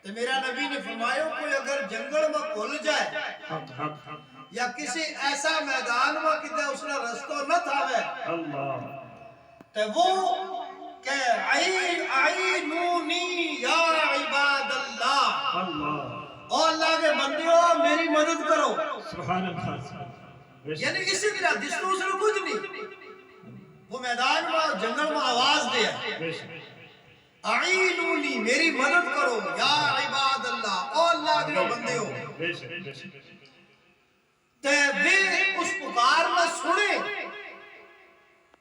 تو میرا نبی نے فرمایا کوئی اگر جنگل میں کھل جائے یا کسی ایسا میدان میں کدھر اس نے رستو نہ تھاوے تو وہ کہ اعینونی یا عباد اللہ، او اللہ کے بندیوں میری مدد کرو، سبحان اللہ، یعنی اسی طرح دستوں سے کچھ نہیں، وہ میدان میں جنگل میں آواز دیا اعینونی میری مدد کرو یا عباد اللہ، او اللہ کے بندیوں، تے وہ اس پکار میں سنے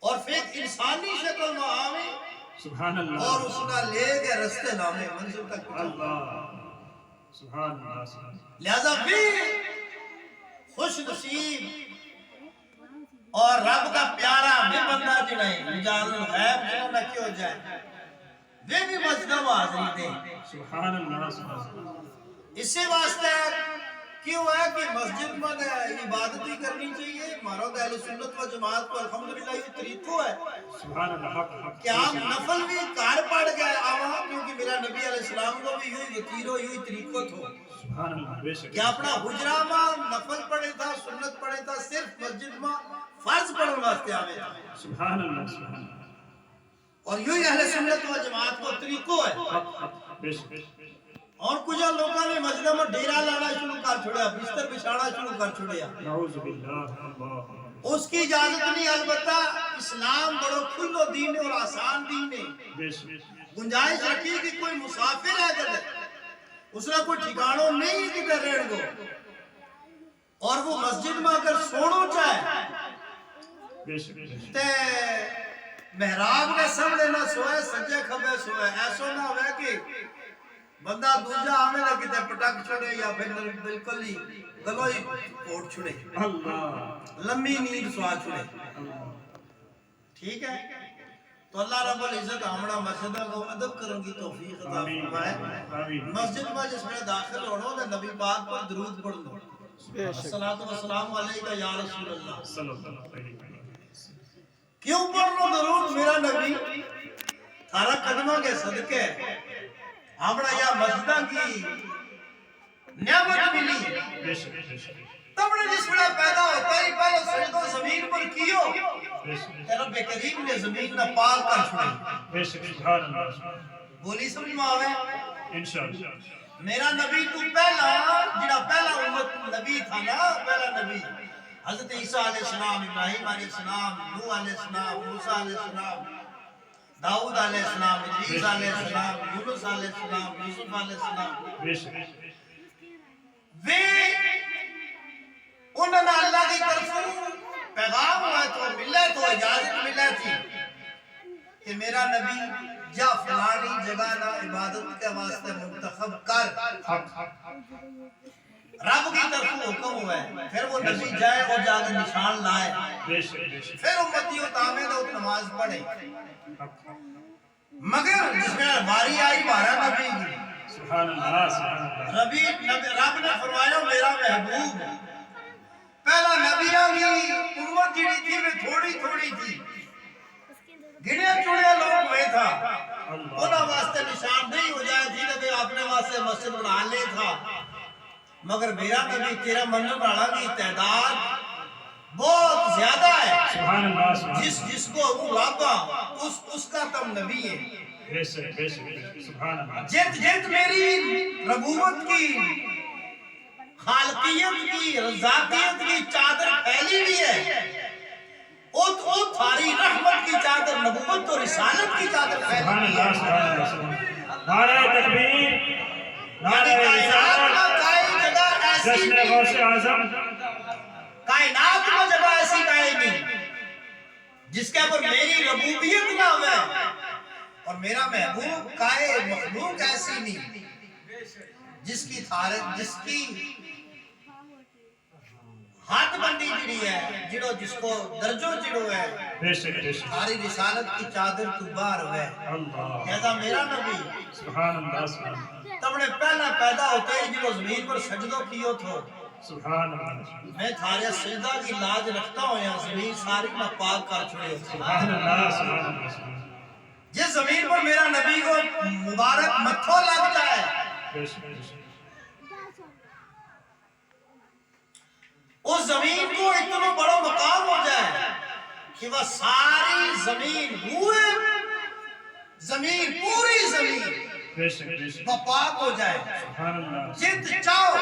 اور پھر انسانی شکل میں آوے سبحان اللہ، اور اس کا لے کے رستے نامے منزل تک پہنچا۔ اللہ سبحان اللہ، لہذا بھی خوش نصیب اور رب کا پیارا بھی بندہ جنہیں رجال الغیب جنہوں نہ کیوں جائے وہ بھی مسجدہ میں حاضری دیں۔ سبحان اللہ، سبحان اللہ، اسی واسطے کیوں ہے کہ مسجد میں عبادت ہی کرنی چاہیے۔ مرد اہل سنت و جماعت کو الحمدللہ یہ طریقہ ہے سبحان اللہ، حق حق کہ آپ نفل بھی کار پڑ گئے آوہاں، کیونکہ میرا نبی علیہ السلام کو بھی یوں یتیرو یوں طریقہ تھو سبحان اللہ، بے شک کہ اپنا حجرہ میں نفل پڑھے تھا، سنت پڑھے تھا، صرف مسجد میں فرض پڑھنے واسطے آوے تھا، سبحان اللہ، سبحان اللہ، اور یوں اہل سنت و جماعت کو طریقہ ہے۔ حق حق بے شک اور کچھ لوگوں نے مسجد میں ڈیرا لانا شروع کر چھوڑیا، بستر بچھانا شروع کر چھوڑیا، نعوذ باللہ، اللہ اس کی اجازت نہیں۔ البتہ اسلام بڑو کھلو دین ہے اور آسان دین ہے، بے شک گنجائش رکھی کہ کوئی مسافر ہے کدھر اس نے کوئی ٹھکانوں نہیں کدھر رہن گو، اور وہ مسجد میں اگر سوڑو چاہے بے شک تے محراب کے سامنے نہ سوئے، سجے کھبے سوئے، ایسو نہ ہوئے کہ بندہ دوجہ آمیں نہ کتے پٹک چھوڑے یا پھر بالکل ہی گلوئی کوٹ چھوڑے، اللہ لمبی نیند سوا چھوڑے، اللہ، ٹھیک ہے۔ تو اللہ رب العزت ہمارا مسجدہ کو ادب کرنے کی توفیق عطا فرمائے۔ آمین، مسجد میں جس میں داخل ہونا ہے نبی پاک پر درود پڑھ دو، الصلاۃ والسلام علیکہ یا رسول اللہ، صلی اللہ علیہ وسلم، کیوں پڑھ لو درود میرا نبی؟ تھارا قدمہ کے صدقے ہمارا یا مسجدہ کی نعمت ملی، بے شک بے شک تب نے جس بڑا پیدا ہوتا ہی پہلے سجدہ زمین پر کیو، بے شک کہ رب کریم نے زمین نہ پاک کر چھوڑی۔ بے شک، سبحان اللہ، بولی سمجھ میں آوے؟ انشاءاللہ، میرا نبی تو پہلا جڑا پہلا امت نبی تھا نا، پہلا نبی حضرت عیسیٰ علیہ السلام، ابراہیم علیہ السلام، نوح علیہ السلام، موسیٰ علیہ السلام، داؤد علیہ السلام، ادریس علیہ السلام، یونس علیہ السلام، یوسف علیہ السلام، بے شک انہوں نے اللہ کی طرف پیغام ہوا تو ملے تو اجازت ملے تھی کہ میرا نبی جا فلانی جگہ نہ عبادت کے واسطے منتخب کر، حق حق رب کی طرف حکم ہوا ہے، پھر وہ نبی جائے اور جا کے نشان لائے، بے شک بے شک، پھر امتیوں تامے دو نماز پڑھے، حق حق، مگر جس میں باری آئی بارہ نبی کی، سبحان اللہ، سبحان اللہ، رب نے فرمایا میرا محبوب پہلا نبیاں کی امت جڑی تھی وہ تھوڑی تھوڑی تھی، گنے چڑے لوگ ہوئے تھا، انہاں واسطے نشان نہیں ہو جائے تھی کہ اپنے واسطے مسجد بنا لے تھا، مگر میرا نبی تیرا منع بڑھا کی تعداد بہت زیادہ ہے، سبحان اللہ، سبحان جس کو وہ رابا اس کا تم نبی ہے، بے شک بے شک، سبحان اللہ، جت میری ربوبت کی، خالقیت کی، ذاتیت کی چادر پھیلی بھی ہے، او تھاری رحمت کی چادر، نبوت اور رسالت کی چادر سبحان پھیلی اللہ، سبحان اللہ، سبحان اللہ، نعرہ تکبیر، نعرہ رسالت، جشن غوث اعظم، کائنات میں جگہ ایسی کہیں نہیں جس کے اوپر میری ربوبیت نہ ہوئے اور میرا محبوب کائے مخلوق ایسی نہیں جس کی ہاتھ بندی جڑی ہے، جڑو جس کو درجو جڑو ہے، بے شک بے شک، ساری رسالت کی چادر تو باہر ہوئے، اللہ، کہتا میرا نبی سبحان اللہ، سبحان اللہ، تم نے پہلا پیدا ہوتے ہی جڑو زمین پر سجدوں کیو تھو، سبحان اللہ، میں تھارے سجدہ کی لاج رکھتا ہوں یا زمین ساری میں پاک کر چھوڑے ہوتے، سبحان اللہ، سبحان اللہ، جس زمین پر میرا نبی کو مبارک متھو لگتا ہے بے شک بے شک اس زمین کو اتنا بڑا مقام ہو جائے کہ وہ ساری زمین ہوئے زمین پوری زمین بے شک بے شک وہ پاک ہو جائے سبحان اللہ جت چاہو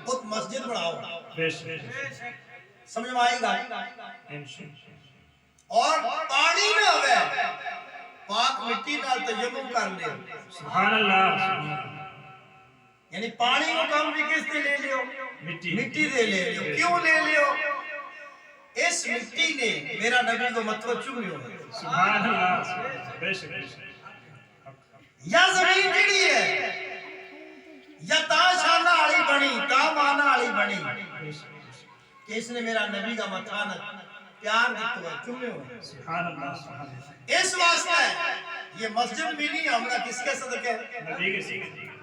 خود مسجد بڑھاؤ بے شک سمجھ میں آئے گا انشاءاللہ اور پانی نہ ہوئے پاک مٹی نال تیمم کر لے سبحان اللہ یعنی پانی کو کم بھی کس سے لے لیو مٹی دے لے لیو کیوں لے لیو اس مٹی نے میرا نبی کو متو چومیو سبحان اللہ بے شک یا زمین جڑی ہے یا تا شانہ آلی بنی تا مانا آلی بنی کہ اس نے میرا نبی کا متھانا پیار دیتا ہے چومیو سبحان اللہ سبحان اللہ اس واسطہ یہ مسجد ملی ہمارا کس کے صدقے نبی کے سیکھ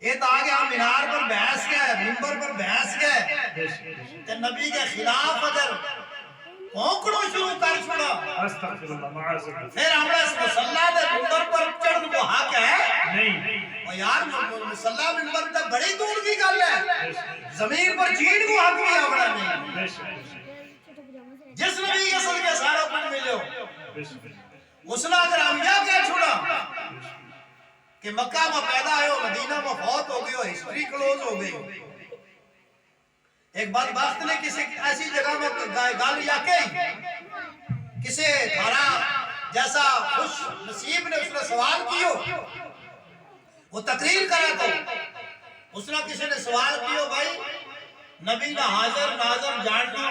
یہ تو آگے ہم منار پر بحث گئے منبر پر بحث گئے بے شک کہ نبی کے خلاف اگر پھونکڑوں شروع کر چھوڑا استغفر اللہ معاذ اللہ پھر ہمیں اس مسلح دے منبر پر چڑھن کو حق ہے نہیں اور یار مسلح منبر تے بڑی دور کی گل ہے زمین پر چین کو حق بھی ہمارا نہیں بے شک جس نبی کے صدقے سارا کچھ ملے بے شک اس نے اگر ہم یہ کہہ چھوڑا کہ مکہ میں پیدا ہے مدینہ میں فوت ہو گئی ہسٹری کلوز ہو گئی ایک بات باخت نے کسی ایسی جگہ میں گال یا کہی کسی تھارا جیسا خوش نصیب نے اس نے سوال کیو وہ تقریر کرا تو اس نے کسی نے سوال کیو بھائی نبی نہ حاضر ناظر جاننا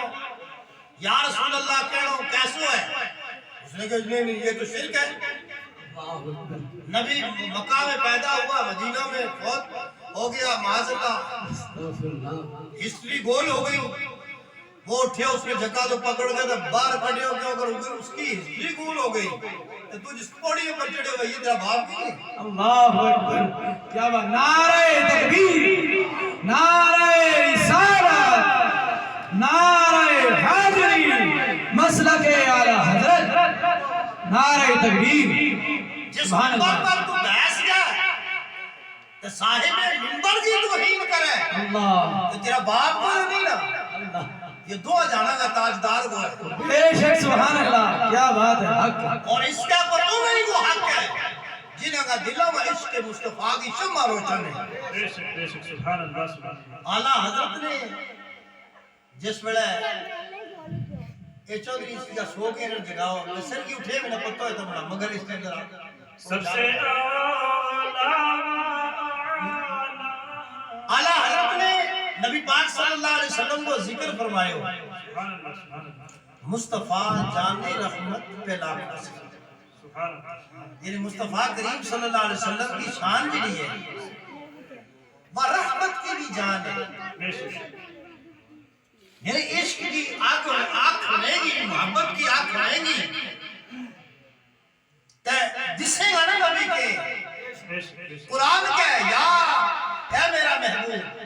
یا رسول اللہ کہنا کیسو ہے اس نے کہا نہیں یہ تو شرک ہے نبی مکہ میں پیدا ہوا مدینہ میں فوت ہو گیا معاذ اللہ ہسٹری گول ہو گئی وہ اٹھے اس کے جگہ تو پکڑ گئے تو باہر کھڑے ہو گئے اگر اس کی ہسٹری گول ہو گئی تو تو جس پوڑی پر چڑھے ہوئے یہ تیرا باپ نہیں اللہ اکبر کیا بات نعرہ تکبیر نعرہ رسالت نعرہ حیدری مسلک اعلی حضرت نعرہ تکبیر جس منبر پر تو بحث گیا تو صاحب منبر کی توہین کرے اللہ تو تیرا باپ کو نہیں نا یہ دو جانا کا تاجدار کو ہے بے شک سبحان اللہ کیا بات ہے حق اور اس کا پتوں میں وہ حق ہے جنہوں کا دلوں میں عشق مصطفیٰ کی شمع روشن ہے بے شک سبحان اللہ سبحان اللہ اعلیٰ حضرت نے جس ویلے اے چودھری اس کا سو کے جگاؤ سر کی اٹھے میں نے پتہ ہے تو بڑا مگر اس کے اندر سب سے اعلیٰ حضرت نے نبی پاک صلی اللہ علیہ وسلم کو ذکر فرمائے ہو مصطفیٰ جان رحمت پہ لاکھ یعنی مصطفیٰ کریم صلی اللہ علیہ وسلم کی شان جڑی ہے وہ رحمت کی بھی جان ہے یعنی عشق کی آنکھ کھلے گی محبت کی آنکھ کھلے گی جسے گا نا نبی کے قرآن کیا ہے یا اے میرا محبوب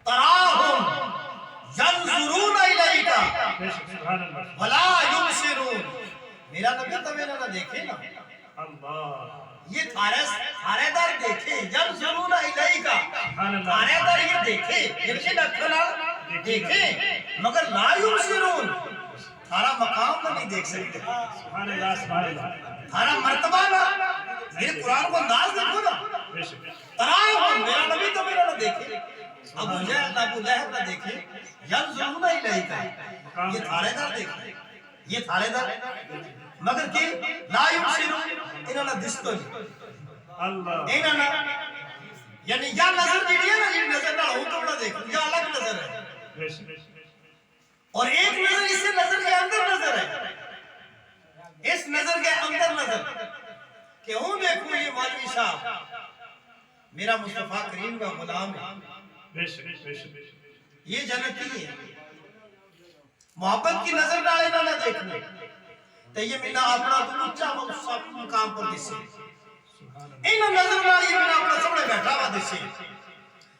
تراہم ینظرون الیکا ولا یبصرون میرا نبی تو میرا نہ دیکھے نا یہ تھارے در دیکھے ینظرون الیکا تھارے در یہ دیکھے یہ نکھلا دیکھے مگر لا یبصرون تھارا مقام نہ نہیں دیکھ سکتے تھارا مرتبہ نہ میرے قرآن کو انداز دیکھو نا تراہم میرا نبی تو میرا نہ دیکھے ابو جہل ابو لہب نہ دیکھے ینظرون الیکا یہ تھارے در دیکھے یہ تھارے در مگر کہ لا یبصرون انہاں نہ دستو انہاں نہ یعنی یا نظر جڑی ہے نا یہ نظر نہ ہو تو نہ دیکھو یا الگ نظر ہے اور ایک نظر اس سے نظر کے اندر نظر ہے اس نظر کے اندر نظر کہ ہوں دیکھو یہ مولوی صاحب میرا مصطفیٰ کریم کا غلام ہے یہ جنتی ہے محبت کی نظر ڈالے نہ دیکھنے تو یہ مینا اپنا تو اچھا مقام پر دسے انہوں نظر ڈالی مینا اپنا سمڑے بیٹھا ہوا دسے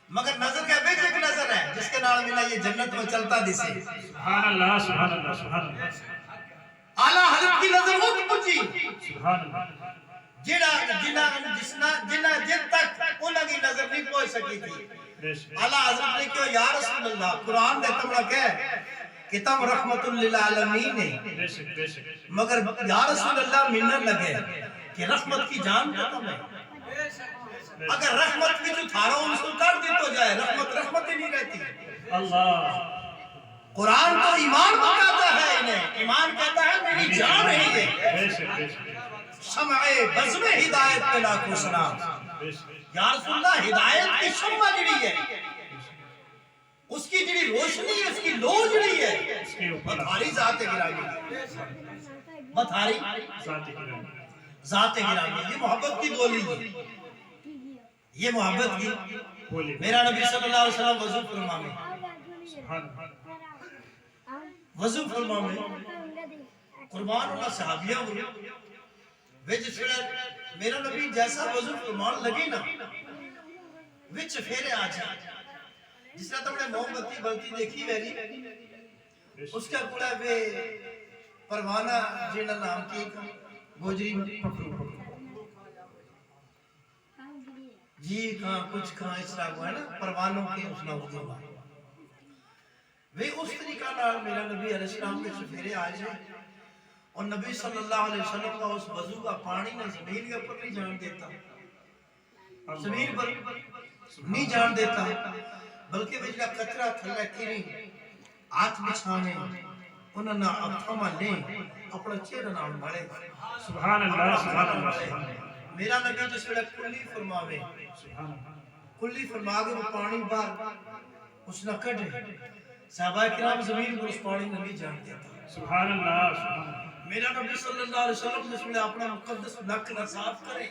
مگر نظر کا بیچ ایک نظر ہے جس کے نال مینا یہ جنت میں چلتا دسے سبحان اللہ سبحان اللہ سبحان اللہ اعلیٰ حضرت کی نظر وہ پہنچی جنہ جن تک انہاں کی نظر نہیں پہنچ سکی تھی بے شک اعلیٰ حضرت نے کہا یا رسول اللہ قرآن دے تمہیں کہے کہ تم رحمت للعالمین ہے بے شک بے شک مگر یا رسول اللہ منن لگے کہ رحمت کی جان ختم ہے اگر رحمت بھی جو تھارا ان سے کر دی تو جائے رحمت ہی نہیں رہتی اللہ قرآن تو ایمان بتاتا ہے انہیں ایمان کہتا ہے میری جان رہی ہے بے شک بے شک شمع بزم ہدایت پہ لاکھوں سلام بے شک یا رسول اللہ ہدایت کی شمع جڑی ہے اس کی جڑی روشنی ہے اس کی لو جڑی ہے اس کے اوپر بطاری ذات گرامی بطاری ذاتی کرم ذات گرامی یہ محبت کی بولی ہے یہ محبت کی بولی میرا نبی صلی اللہ علیہ وسلم وضو فرما میں سبحان وضو فرما میں قربان اللہ صحابیہ ہوئے وچ پھر میرا نبی جیسا وضو فرمان لگی نا وچ پھیرے آ جائے جس طرح تم نے موم بتی بلتی دیکھی ویری اس کا کوڑا بے پروانہ جنہ نام کی گوجری پکڑو جی کہاں کچھ کہاں اس طرح ہوا ہے نا پروانوں کے اس نام کی ہوا وہ اس طریقہ نال میرا نبی علیہ السلام کے سفیرے آ جائے اور نبی صلی اللہ علیہ وسلم کا اس وضو کا پانی نہ زمین کے اوپر نہیں جان دیتا زمین پر نہیں جان دیتا بلکہ وجہ قطرہ تھلے کری ہاتھ بچھانے انہوں نے اپنا لیں اپنا چہرہ نام بڑھے سبحان اللہ سبحان اللہ میرا نبی جس ویلے کلی فرماوے کلی فرما کے وہ پانی باہر اس نے کڈے صحابہ کرام زمین پر اس پانی نے نہیں جان دیتا سبحان اللہ سبحان اللہ میرا نبی صلی اللہ علیہ وسلم جس ویلے اپنا مقدس نک نہ صاف کرے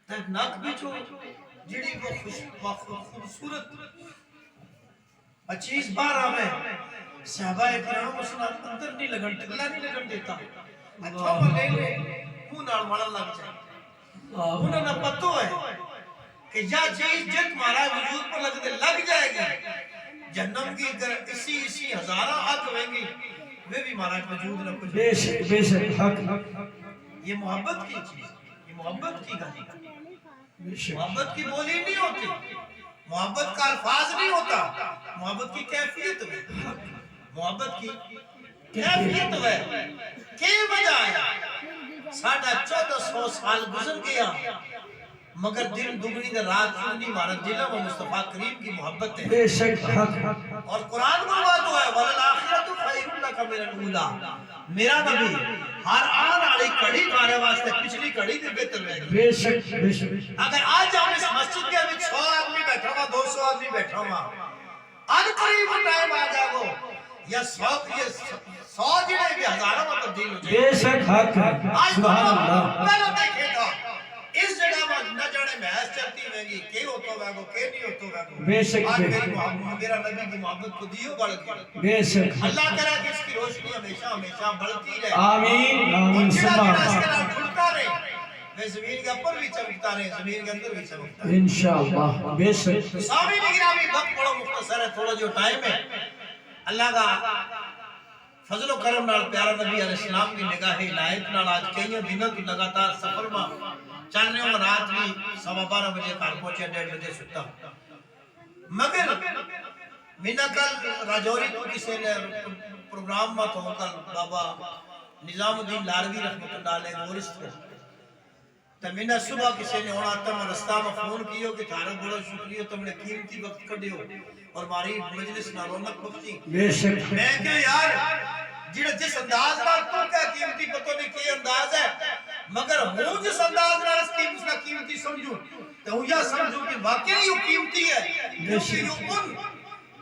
تک نک بھی چھو جڑی وہ خوبصورت چیز باہر آوے صحابہ کرام اس نے اندر نہیں لگن ٹکلا نہیں لگن دیتا اچھا وہ لے لے منہ نال مڑن لگ جائے انہوں نے پتہ ہے کہ یہ چیز جت مارا وجود پر لگ جائے گی جہنم کی اسی ہزارہ آگ ہوئیں گی وہ بھی مارا وجود نہ کچھ بے شک حق یہ محبت کی چیز یہ محبت کی گلی محبت کی بولی نہیں ہوتی محبت کا الفاظ نہیں ہوتا محبت کی کیفیت ہے محبت کی کیفیت ہے کی وجہ ہے 1450 سال گزر گیا مگر دن دگنی دے رات چندی مارت دلہ و مصطفیٰ کریم کی محبت ہے بے شک حق اور قرآن کو بات ہوا ہے وَلَلْآخِرَةُ خَيْرٌ لَكَ مِنَ الْأُولَى میرا نبی ہر آن آلی کڑی تارے واسطے پچھلی کڑی دے بہتر ہے بے شک بے شک اگر آج ہم اس مسجد کے ابھی 100 آدمی بیٹھا ہوا 200 آدمی بیٹھا ہوا ان قریب ٹائم آ جاؤ یا 100 جنہیں بھی ہزاروں میں تبدیل ہو جائے بے شک حق آج سبحان اللہ پہلے دیکھے گا اس جگہ میں نہ جانے محض چلتی ہوئے گی کہ ہوتا ہوئے گو کہ نہیں ہوتا ہوئے گو بے شک آج میری محبت میرا نبی کی محبت کو دیو بڑھ گئی بے شک اللہ کرے کہ اس کی روشنی ہمیشہ بڑھتی رہے آمین آمین جنہ اس سبحان کے نام کھلتا رہے میں زمین کے اوپر بھی چمکتا رہے زمین کے اندر بھی چمکتا رہے انشاءاللہ بے شک سامی نگرامی وقت بڑا مختصر ہے تھوڑا جو ٹائم ہے اللہ کا فضل و کرم نال پیارا نبی علیہ السلام کی نگاہ عنایت نال آج کئی دنوں تو لگاتار سفر میں چل رہے ہوں رات بھی 12:15 بجے گھر پہنچے 1:30 بجے ستا مگر مینا کل راجوری تو کسی نے پروگرام میں تو کل بابا نظام الدین لاروی رحمت اللہ علیہ گورست کو تو مینا صبح کسی نے ہونا تم رستہ میں فون کیو کہ تھارا بڑا شکریہ تم نے قیمتی وقت کر دیو اور ہماری مجلس نہ رونق بخشی بے شک میں کہ یار جس انداز نال تو کیا قیمتی پتہ نہیں کی انداز ہے مگر ہوں جس انداز نال اس کی قیمتی سمجھوں تو یہ سمجھوں کہ واقعی یہ قیمتی ہے کیونکہ یہ ان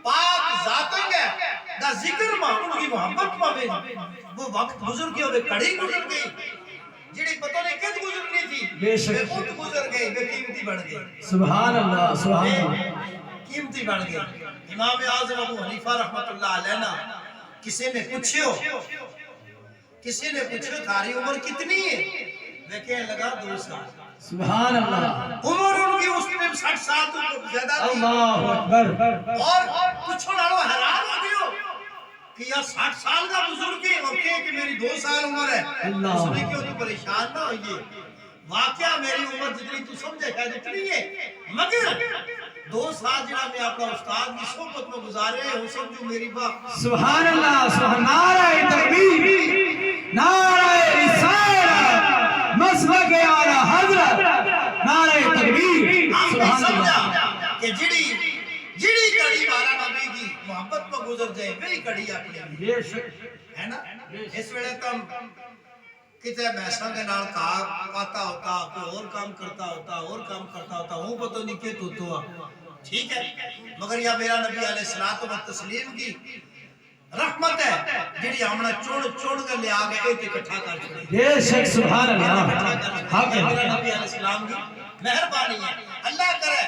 پاک ذاتیں ہے دا ذکر ماں ان کی محبت ماں وہ وقت گزر گیا وہ کڑی گزر گئی جڑی پتہ نہیں کد گزرنی تھی بے شک وہ خود گزر گئی وہ قیمتی بڑھ گئی سبحان اللہ سبحان اللہ قیمتی بڑھ گئی امام اعظم ابو حنیفہ رحمت اللہ علیہ کسی نے پوچھو تھاری عمر کتنی ہے میں کہنے لگا 2 سال سبحان اللہ عمر ان کی اس ٹائم 60 سال تو زیادہ تھی اللہ اکبر اور کچھ نالو حیران ہو گئے کہ یا 60 سال کا بزرگ ہے اور کہ میری 2 سال عمر ہے اللہ۔ اس نے کیوں تو پریشان نہ ہوئیے واقعہ میری عمر جتنی تو سمجھے ہے جتنی ہے مگر 2 سال جناب میں اپنا استاد کی صحبت میں گزارے ہیں وہ سمجھو میری بات سبحان اللہ سبحان نعرہ تکبیر نعرہ رسالت مسلک اعلی حضرت نعرہ تکبیر ہم نے سبحان سمجھا اللہ کہ جڑی کڑی مارا نبی کی محبت پر گزر جائے وہی کڑی اپنی بے شک ہے نا اس ویلے تم کتے بیسا کے نال کار آتا ہوتا کوئی اور کام کرتا ہوتا ہوں پتہ نہیں کہ تو ٹھیک ہے مگر یا میرا نبی علیہ الصلوۃ والتسلیم کی رحمت ہے جڑی ہمنا چوڑ کے لے آ گئے تے اکٹھا کر چھوڑی بے شک سبحان اللہ حق میرا ہے نبی علیہ السلام کی مہربانی ہے اللہ کرے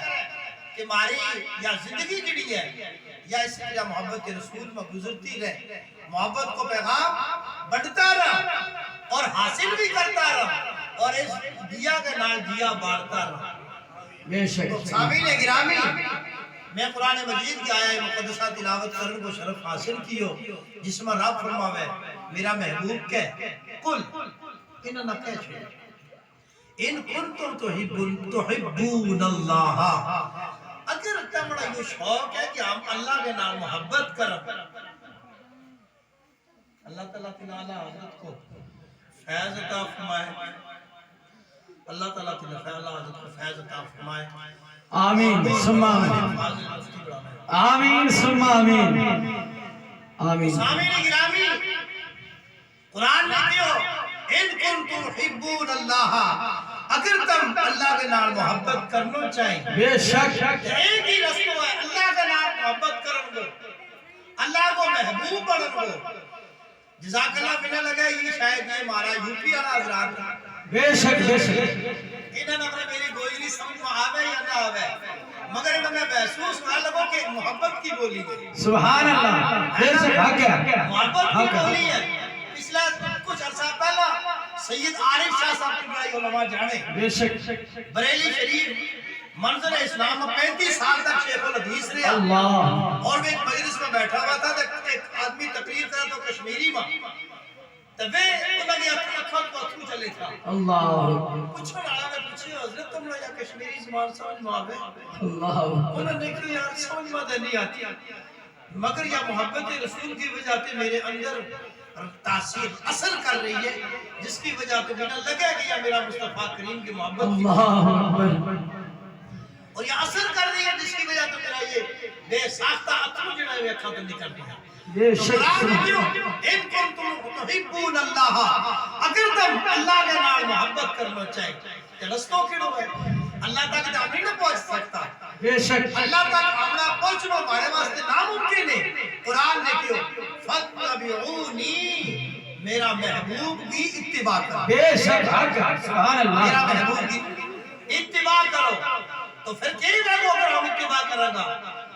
کہ ہماری یا زندگی جڑی ہے یا اس طرح محبت رسول میں گزرتی رہے محبت کو پیغام بڑھتا رہا اور حاصل بھی کرتا رہا اور اس دیا کے نال دیا بارتا رہا بے شک سامعین گرامی میں قرآن مجید کی آیہ مقدسہ تلاوت کرنے کو شرف حاصل کیو جس میں رب فرماوے میرا محبوب کہے قل انہاں نہ کہہ چھوڑے ان کنتم تحبون اللہ اگر تمہارا یہ شوق ہے کہ ہم اللہ کے نام محبت کریں اللہ تعالیٰ تعالیٰ حضرت کو فیض عطا فرمائے اللہ تعالیٰ تعالیٰ حضرت کو فیض عطا فرمائے آمین ثم آمین آمین ثم آمین آمین سامعین گرامی قرآن میں کیوں ان کنتم تحبون اللہ اگر تم اللہ کے نام محبت کرنا چاہیں بے شک ایک ہی رستہ ہے اللہ کا نام محبت کرن گو اللہ کو محبوب بنن گو جزاک اللہ ملنے لگا یہ شاید یہ ہمارا یوپی والا حضرات بے شک انہاں نے میری گوجری سمجھ میں آوے یا نہ آوے مگر انہوں نے محسوس نہ لگو کہ محبت کی بولی ہے سبحان اللہ بے شک حق ہے محبت کی بولی ہے پچھلا کچھ عرصہ پہلا سید عارف شاہ صاحب کی بڑائی علماء جانے بے شک بریلی شریف منظر اسلام میں 35 سال تک شیخ الحدیث رہا اللہ اور وہ ایک مجلس میں بیٹھا ہوا تھا ایک آدمی تقریر کرا تو کشمیری میں تو وہ انہوں نے اکھاں کو اتھو چلے تھا اللہ پوچھو والا نے پوچھی حضرت تم نے یا کشمیری زبان سمجھ میں آوے اللہ انہوں نے کہا یار سمجھ میں نہیں آتی مگر یا محبت رسول کی وجہ سے میرے اندر تاثیر اثر کر رہی ہے جس کی وجہ سے مجھے لگا کہ یہ میرا مصطفیٰ کریم کی محبت اللہ اکبر اور یہ اثر کر رہی ہے جس کی وجہ سے میرا یہ بے ساختہ اترو جو ہے وہ اکھا تو نکل رہی ہے بے تو شک قرآن کیوں ان کنتم تحبون اللہ اگر تم اللہ کے نال محبت کرنا چاہے تو رستوں کیڑو ہے اللہ تک تو نہیں پہنچ سکتا بے شک اللہ تک ہمنا پہنچنا ہمارے واسطے ناممکن ہے قرآن نے کیوں فتبعونی میرا محبوب کی اتباع کرو بے شک حق ہے سبحان میرا اللہ محبوب کی اتباع کرو تو پھر کئی رنگوں پر ہم اتباع کریں گا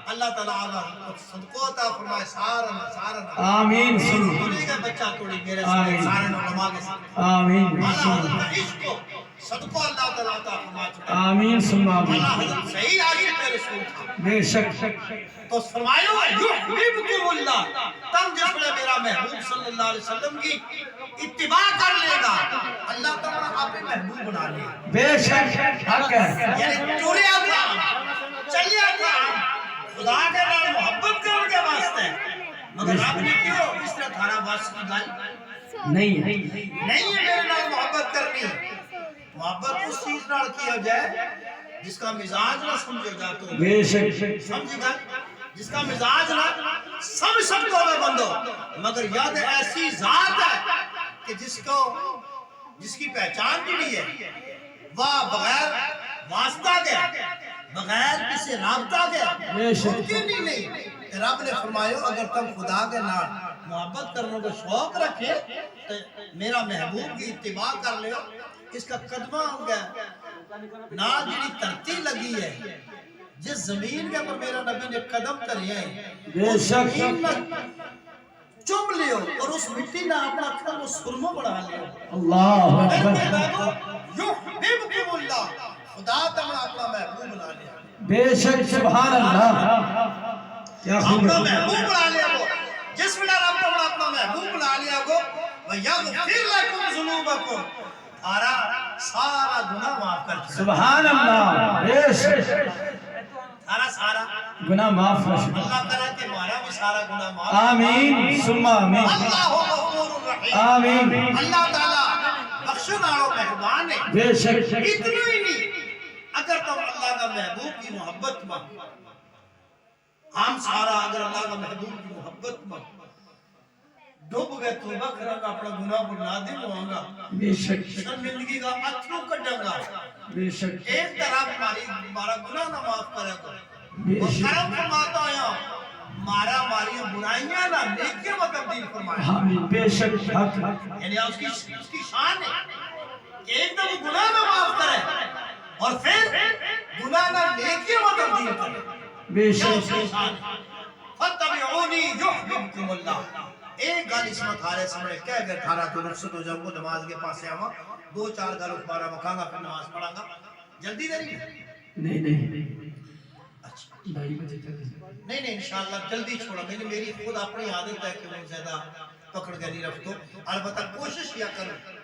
اللہ تعالیٰ صدقہ عطا فرمائے سارا آمین توڑی گئے بچہ توڑی میرے آمین سارے علماء کے ساتھ آمین اللہ حضرت کا عشق کو صدقہ اللہ تعالیٰ عطا فرمائے آمین ثم آمین اللہ حضرت صحیح عاشق رسول تھا بے شک تو فرمایا یحببکم اللہ تم جس نے میرا محبوب صلی اللہ علیہ وسلم کی اتباع کر لے گا اللہ تعالیٰ آپ نے محبوب بنا لیا بے شک حق ہے یعنی ٹوریا تھا چلیا تھا خدا کے نال محبت کرنے کے واسطے مگر رب نے کیوں اس طرح تھارا بس کی گل نہیں ہے نہیں ہے میرے نال محبت کرنی محبت اس چیز نال کیا جائے جس کا مزاج نہ سمجھے گا تو بے شک سمجھے گا جس کا مزاج نہ سمجھ سکتے ہو بندو مگر یاد ایسی ذات ہے کہ جس کی پہچان جڑی ہے وہ بغیر واسطہ کے بغیر کسی رابطہ کے ممکن ہی نہیں رب نے فرمایا اگر تم خدا کے نال محبت کرنے کو شوق رکھے تو میرا محبوب کی اتباع کر لے اس کا قدمہ ہو گیا نہ جڑی دھرتی لگی ہے جس زمین کے اوپر میرا نبی نے قدم کرے ہیں اس زمین میں چوم لیو اور اس مٹی نہ اپنا کھل اس سرمو بڑھا لیو اللہ اکبر یحببکم اللہ خدا تمہیں اپنا محبوب بنا لیا بے شک سبحان اللہ کیا خوب اپنا محبوب بنا لیا وہ جس میں رب وَيَغْفِرْ لَكُمْ ذُنُوبَكُمْ تمہارا سارا گناہ معاف کر دے سبحان اللہ بے شک سارا گناہ معاف کر دے اللہ کرے کہ ہمارا بھی سارا گناہ معاف آمین ثم آمین اللہ غفور الرحیم آمین اللہ تعالیٰ بخشن والوں مہربان ہے بے شک اتنا ہی نہیں اگر تم اللہ کا محبوب کی محبت میں ہم سارا اگر اللہ کا محبوب کی محبت میں ڈوب گئے توبہ کروں گا اپنا گناہ پر نادم ہوں گا بے شک زندگی کا اتھرو کٹوں گا بے شک ایک طرف ہمارا گناہ نہ معاف کرے گا بے اور شک کرم فرماتا ہے ہماری برائیاں نہ نیکیوں میں تبدیل فرمائے آمین بے شک حق یعنی اس کی شان ہے کہ ایک دم گناہ نہ معاف کرے اور پھر گناہ نہ نیکیوں میں تبدیل کرے بے کیا اس شک کی شان ہے فَاتَّبِعُونِي يُحْبِبْكُمُ اللَّهُ ایک گل اس میں تھارے سامنے کہہ گئے تھارا تو رخصت ہو جاؤں گا نماز کے پاس آواں دو چار گل اخبارہ مکھاں گا پھر نماز پڑھاں گا جلدی دری نہیں اچھا ڈھائی بجے تک نہیں انشاءاللہ جلدی چھوڑا میں نے میری خود اپنی عادت ہے کہ میں زیادہ پکڑ کے نہیں رکھتا البتہ کوشش کیا کروں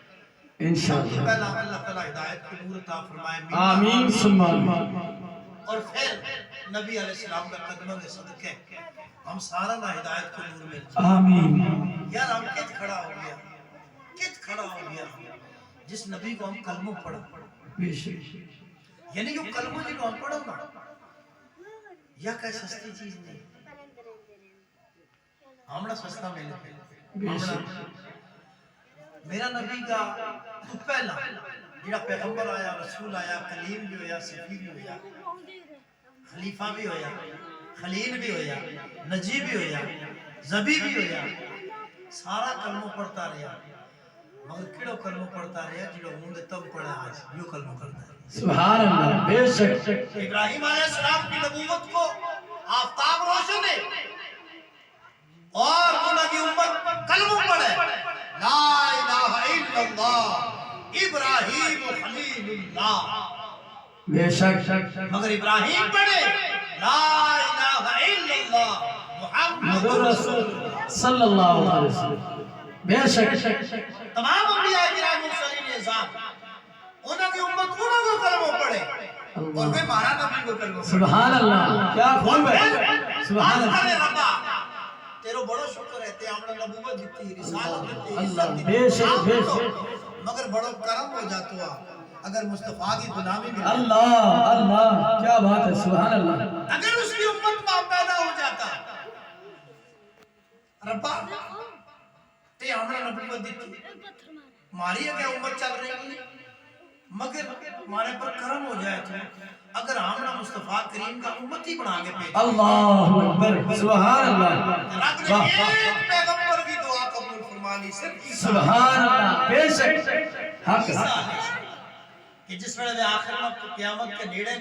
انشاءاللہ پہلا اللہ تعالیٰ ہدایت کی نور عطا فرمائے آمین ثم آمین اور پھر نبی علیہ السلام کا قدموں کے صدقے ہم سارا نہ ہدایت کو نور مل جائے آمین یار ہم کت کھڑا ہو گیا جس نبی کو ہم کلموں پڑھا بے شک یعنی جو کلموں جی کو ہم پڑھو نا یا کوئی سستی چیز نہیں ہمنا سستا ملے بے شک میرا نبی کا تو پہلا جڑا پیغمبر آیا رسول آیا کلیم بھی ہویا صفی بھی ہویا خلیفہ بھی ہویا خلیل بھی ہویا نجی بھی ہویا زبی بھی ہویا سارا کلمہ پڑھتا رہا مگر کیڑو کلمہ پڑھتا رہا جڑو ہوندے تب پڑھا آج یوں کلمہ کرتا ہے سبحان اللہ بے شک ابراہیم علیہ السلام کی نبوت کو آفتاب روشن ہے اور انہوں کی امت کلمہ پڑھے لا الہ الا اللہ ابراہیم خلیل اللہ بے شک مگر ابراہیم پڑھے لا الہ الا اللہ محمد رسول صلی اللہ علیہ وسلم بے شک تمام انبیاء کرام مرسلین اعظام انہوں کی امت انہوں کو کلمہ پڑھے اور پھر مارا نبی کو کلمہ پڑھے سبحان اللہ کیا خوب ہے سبحان اللہ تیرو بڑو شکر ہے تے ہم نے نبوت دیتی رسالت دیتی اللہ عزت دیتی بے شک بے شک مگر بڑو کرم ہو جاتا ہوا اگر مصطفیٰ کی غلامی میں اللہ کیا بات ہے سبحان اللہ اگر اس کی امت میں پیدا ہو جاتا ربا تے ہم نے نبوت دیتی ہماری اگر امت چل رہی ہے مگر ہمارے پر کرم ہو جائے تو اگر ہم نے مصطفیٰ کریم کا امت ہی بنا کے پیدا اللہ اکبر سبحان اللہ رب نے ایک پیغمبر کی دعا قبول فرما لی صرف سبحان اللہ بے شک حق کہ جس وقت آخر میں قیامت کے نیڑے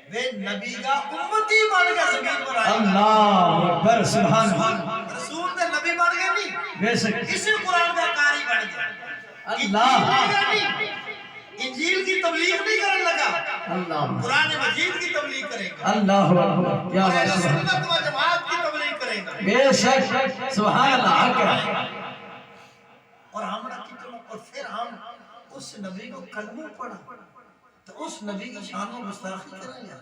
وہ نبی کا امتی بن کے زمین پر آئے اللہ اکبر سبحان اللہ رسول نے نبی بن گئے نہیں بے شک اسی قرآن کا قاری بن گیا اللہ انجیل کی تبلیغ نہیں کرنے لگا اللہ قرآن مجید کی تبلیغ کرے گا اللہ اکبر کیا اہل بات ہے سنت و جماعت کی تبلیغ کرے گا بے شک سبحان اللہ حق ہے اور ہم نے کتنا اور پھر ہم اس نبی کو کلمہ پڑھا تو اس نبی کی شان و گستاخی کریں گے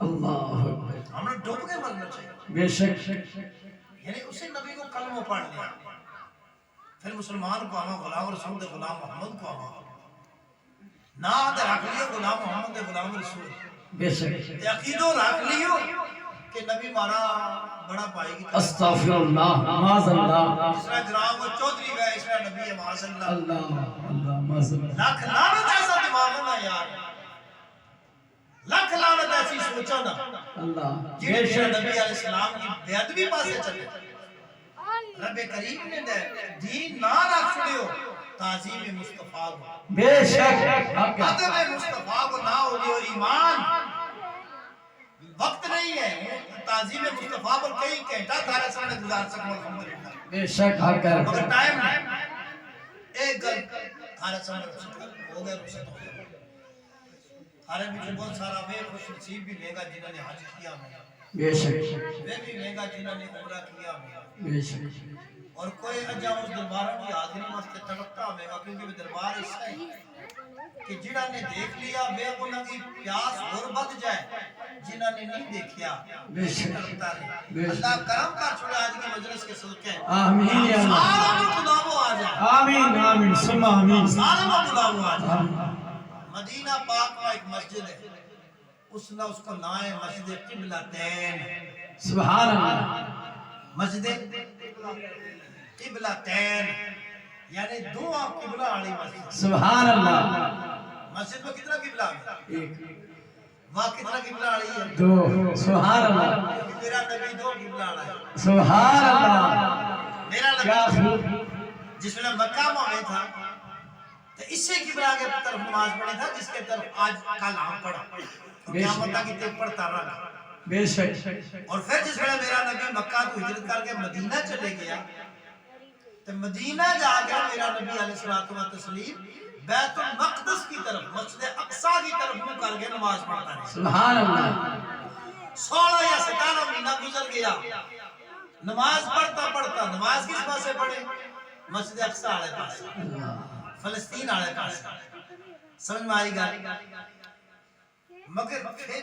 اللہ اکبر ہم نے ڈوب کے مرنا چاہیے بے شک یعنی اسی نبی کو کلمہ پڑھ لیا پھر مسلمان کو ہمیں غلام رسول دے غلام محمد کو ہمیں نا دے رکھ لیو غلام محمد دے غلام رسول بے شک تے عقیدو رکھ لیو کہ نبی مارا بڑا پائی کی استغفر اللہ معاذ اللہ اس طرح جناب وہ چودھری گئے اس طرح نبی ہے معاذ اللہ اللہ معاذ اللہ لاکھ لعنت ایسا دماغ نہ یار لاکھ لعنت ایسی سوچا نا اللہ جی بے شک نبی علیہ السلام کی بے ادبی پاسے چلے رب کریم نے دے دین نہ رکھ چھڑیو تعظیم مصطفیٰ کو بے شک حق ہے ادب مصطفیٰ کو نہ ہو دیو ایمان وقت نہیں ہے تعظیم مصطفیٰ پر کئی گھنٹہ تھارے سامنے گزار سکوں الحمدللہ بے شک حق ہے مگر ٹائم ایک گل تھارے سامنے ہو گیا رخصت ہو گیا تھارے بھی بہت سارا بے خوش نصیب بھی لے گا جنہوں نے حج کیا میں بے شک وہ بھی لے گا جنہوں نے عمرہ کیا میں بے شک اور کوئی اجاؤ اس دربار کی حاضری واسطے تڑپتا ہوئے گا کیونکہ وہ دربار ایسا ہے کہ جنہاں نے دیکھ لیا بے انہاں کی پیاس اور بڑھ جائے جنہاں نے نہیں دیکھیا بے شک تڑپتا رہے بے شک اللہ کرم کر چھوڑا آج کی مجلس کے صدقے آمین یا اللہ سارا میں خداو آ جائے آمین آمین ثم آمین سارا میں خداو آ جائے آمین مدینہ پاک میں ایک مسجد ہے اس کو نام ہے مسجد قبلتین سبحان اللہ مسجد قبلتین یعنی دو قبلہ والی مسجد سبحان اللہ مسجد میں کتنا قبلہ ہے ایک وہاں کتنا قبلہ والی ہے دو سبحان اللہ کیونکہ میرا نبی دو قبلہ والا ہے سبحان اللہ میرا کیا نبی خوب جس میں مکہ میں تھا تو اس سے قبلہ کے طرف نماز پڑھا تھا جس کے طرف آج کل ہم پڑھا قیامت تک تے پڑھتا رہا بے شک اور پھر جس میں میرا نبی مکہ تو ہجرت کر کے مدینہ چلے گیا تو مدینہ جا کر میرا نبی علیہ الصلوۃ والتسلیم بیت المقدس کی طرف مسجد اقصی کی طرف منہ کر کے نماز پڑھتا ہے سبحان اللہ 16 یا 17 مہینہ گزر گیا نماز پڑھتا پڑھتا نماز کس پاس سے پڑھے مسجد اقصی والے پاس فلسطین والے پاس سمجھ میں آئی گا مگر پھر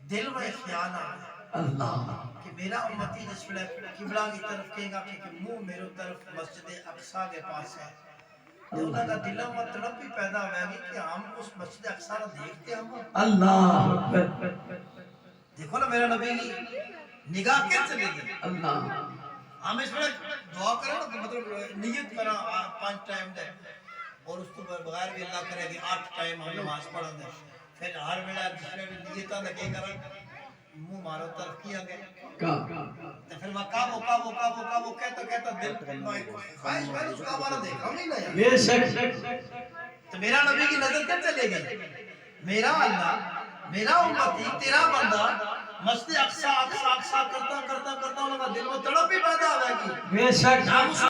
دل میں خیال آ اللہ کہ میرا امتی جس ویلے قبلہ کی طرف کہے گا کہ منہ میرے طرف مسجد اقصی کے پاس ہے تو انہوں کا دل میں تڑپ بھی پیدا ہوئے گی کہ ہم اس مسجد اقصی کو دیکھتے ہم اللہ اکبر دیکھو نا میرا نبی نگاہ کیا چلے گی اللہ ہم اس وقت دعا کریں نا کہ مطلب نیت کرا 5 ٹائم دے اور اس کو بغیر بھی اللہ کرے کہ 8 ٹائم ہم نماز پڑھا دے پھر ہر ویلہ جس میں بھی نیتاں لگے کرا منہ مارو طرف کیا گئے تو پھر وہ کعبہ کہتا دل خواہش میں اس کا ہمارا دیکھا نہیں نہ بے شک تو میرا نبی کی نظر کیا چلے گئی میرا اللہ میرا امتی تیرا بندہ مسجد اقصی کرتا انہوں کا دل میں تڑپ بھی پیدا ہوئے گی بے شک